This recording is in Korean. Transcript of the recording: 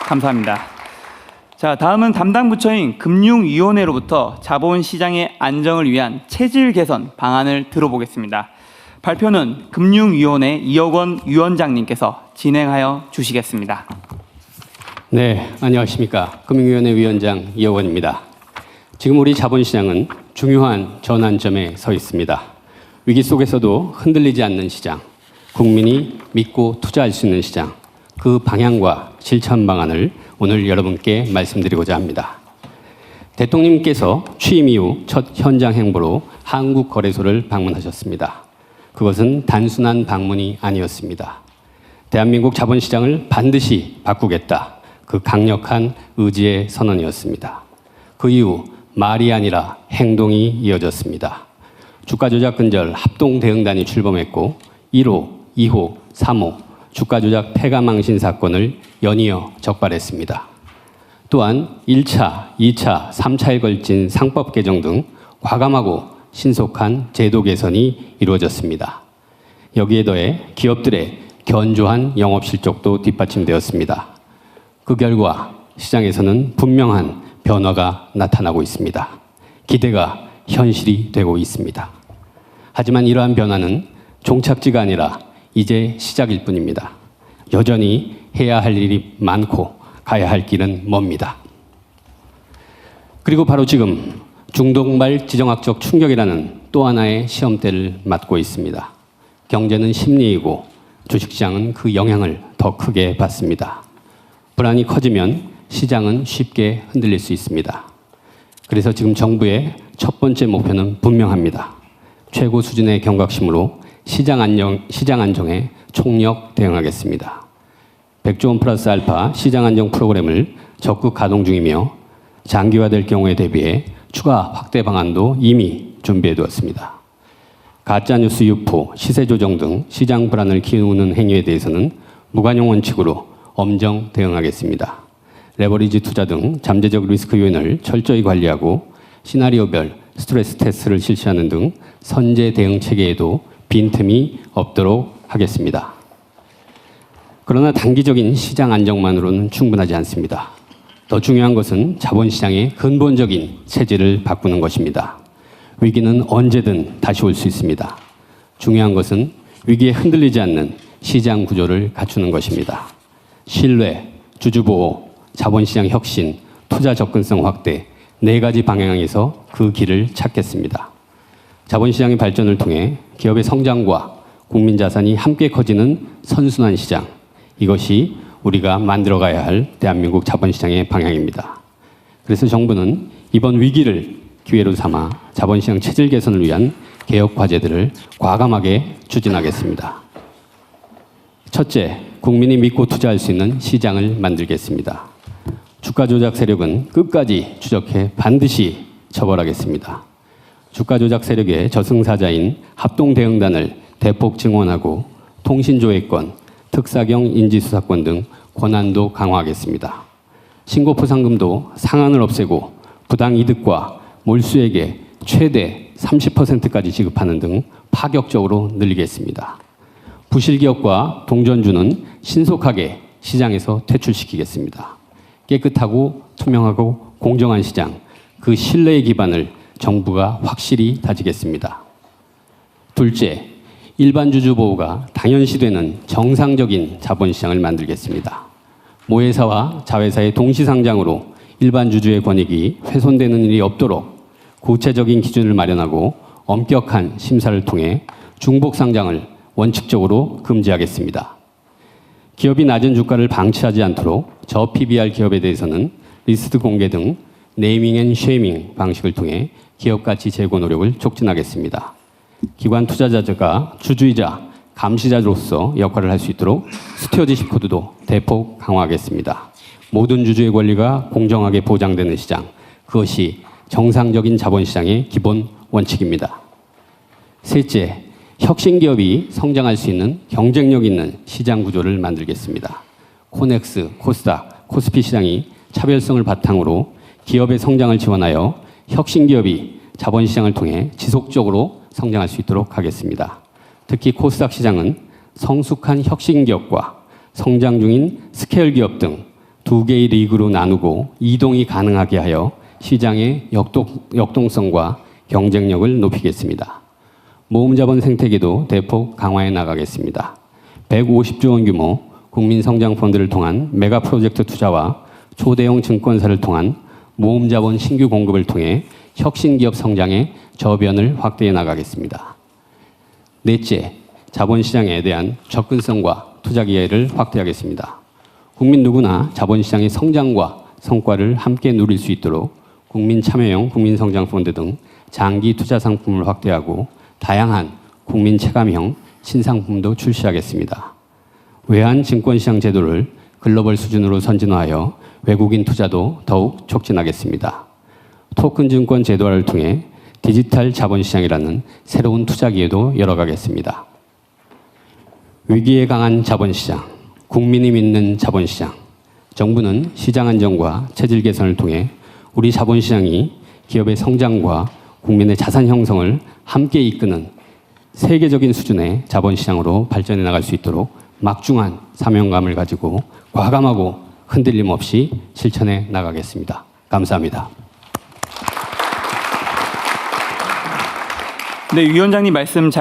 감사합니다. 자, 다음은 담당 부처인 금융위원회로부터 자본시장의 안정을 위한 체질 개선 방안을 들어보겠습니다. 발표는 금융위원회 이혁원 위원장님께서 진행하여 주시겠습니다. 네, 안녕하십니까. 금융위원회 위원장 이혁원입니다. 지금 우리 자본시장은 중요한 전환점에 서 있습니다. 위기 속에서도 흔들리지 않는 시장, 국민이 믿고 투자할 수 있는 시장, 그 방향과 실천 방안을 오늘 여러분께 말씀드리고자 합니다. 대통령님께서 취임 이후 첫 현장 행보로 한국거래소를 방문하셨습니다. 그것은 단순한 방문이 아니었습니다. 대한민국 자본시장을 반드시 바꾸겠다. 그 강력한 의지의 선언이었습니다. 그 이후 말이 아니라 행동이 이어졌습니다. 주가 조작 근절 합동 대응단이 출범했고 1호, 2호, 3호 주가 조작 폐가망신 사건을 연이어 적발했습니다. 또한 1차, 2차, 3차에 걸친 상법 개정 등 과감하고 신속한 제도 개선이 이루어졌습니다. 여기에 더해 기업들의 견조한 영업 실적도 뒷받침되었습니다. 그 결과 시장에서는 분명한 변화가 나타나고 있습니다. 기대가 현실이 되고 있습니다. 하지만 이러한 변화는 종착지가 아니라 이제 시작일 뿐입니다. 여전히 해야 할 일이 많고 가야 할 길은 멉니다. 그리고 바로 지금 중동발 지정학적 충격이라는 또 하나의 시험대를 맞고 있습니다. 경제는 심리이고 주식시장은 그 영향을 더 크게 받습니다. 불안이 커지면 시장은 쉽게 흔들릴 수 있습니다. 그래서 지금 정부의 첫 번째 목표는 분명합니다. 최고 수준의 경각심으로 시장 안정에 총력 대응하겠습니다. 100조 원 플러스 알파 시장 안정 프로그램을 적극 가동 중이며 장기화될 경우에 대비해 추가 확대 방안도 이미 준비해 두었습니다. 가짜뉴스 유포, 시세 조정 등 시장 불안을 키우는 행위에 대해서는 무관용 원칙으로 엄정 대응하겠습니다. 레버리지 투자 등 잠재적 리스크 요인을 철저히 관리하고 시나리오별 스트레스 테스트를 실시하는 등 선제 대응 체계에도 빈틈이 없도록 하겠습니다. 그러나 단기적인 시장 안정만으로는 충분하지 않습니다. 더 중요한 것은 자본시장의 근본적인 체질을 바꾸는 것입니다. 위기는 언제든 다시 올 수 있습니다. 중요한 것은 위기에 흔들리지 않는 시장 구조를 갖추는 것입니다. 신뢰, 주주보호, 자본시장 혁신, 투자 접근성 확대, 4가지 방향에서 그 길을 찾겠습니다. 자본시장의 발전을 통해 기업의 성장과 국민 자산이 함께 커지는 선순환 시장, 이것이 우리가 만들어가야 할 대한민국 자본시장의 방향입니다. 그래서 정부는 이번 위기를 기회로 삼아 자본시장 체질 개선을 위한 개혁 과제들을 과감하게 추진하겠습니다. 첫째, 국민이 믿고 투자할 수 있는 시장을 만들겠습니다. 주가 조작 세력은 끝까지 추적해 반드시 처벌하겠습니다. 주가 조작 세력의 저승사자인 합동대응단을 대폭 증원하고 통신조회권, 특사경 인지수사권 등 권한도 강화하겠습니다. 신고포상금도 상한을 없애고 부당이득과 몰수에게 최대 30%까지 지급하는 등 파격적으로 늘리겠습니다. 부실기업과 동전주는 신속하게 시장에서 퇴출시키겠습니다. 깨끗하고 투명하고 공정한 시장, 그 신뢰의 기반을 정부가 확실히 다지겠습니다. 둘째, 일반 주주 보호가 당연시되는 정상적인 자본시장을 만들겠습니다. 모회사와 자회사의 동시상장으로 일반 주주의 권익이 훼손되는 일이 없도록 구체적인 기준을 마련하고 엄격한 심사를 통해 중복상장을 원칙적으로 금지하겠습니다. 기업이 낮은 주가를 방치하지 않도록 저 PBR 기업에 대해서는 리스트 공개 등 네이밍 앤 쉐이밍 방식을 통해 기업 가치 제고 노력을 촉진하겠습니다. 기관 투자자가 주주이자 감시자로서 역할을 할 수 있도록 스튜어드십 코드도 대폭 강화하겠습니다. 모든 주주의 권리가 공정하게 보장되는 시장, 그것이 정상적인 자본시장의 기본 원칙입니다. 셋째, 혁신기업이 성장할 수 있는 경쟁력 있는 시장 구조를 만들겠습니다. 코넥스, 코스닥, 코스피 시장이 차별성을 바탕으로 기업의 성장을 지원하여 혁신기업이 자본시장을 통해 지속적으로 성장할 수 있도록 하겠습니다. 특히 코스닥 시장은 성숙한 혁신기업과 성장 중인 스케일 기업 등 두 개의 리그로 나누고 이동이 가능하게 하여 시장의 역동성과 경쟁력을 높이겠습니다. 모험자본 생태계도 대폭 강화해 나가겠습니다. 150조 원 규모 국민성장펀드를 통한 메가 프로젝트 투자와 초대형 증권사를 통한 모험자본 신규 공급을 통해 혁신기업 성장의 저변을 확대해 나가겠습니다. 넷째, 자본시장에 대한 접근성과 투자 기회를 확대하겠습니다. 국민 누구나 자본시장의 성장과 성과를 함께 누릴 수 있도록 국민 참여형 국민성장펀드 등 장기 투자 상품을 확대하고 다양한 국민 체감형 신상품도 출시하겠습니다. 외환 증권시장 제도를 글로벌 수준으로 선진화하여 외국인 투자도 더욱 촉진하겠습니다. 토큰 증권 제도화를 통해 디지털 자본시장이라는 새로운 투자 기회도 열어가겠습니다. 위기에 강한 자본시장, 국민이 믿는 자본시장. 정부는 시장 안정과 체질 개선을 통해 우리 자본시장이 기업의 성장과 국민의 자산 형성을 함께 이끄는 세계적인 수준의 자본시장으로 발전해 나갈 수 있도록 막중한 사명감을 가지고 과감하고 흔들림 없이 실천해 나가겠습니다. 감사합니다. 네, 위원장님 말씀 잘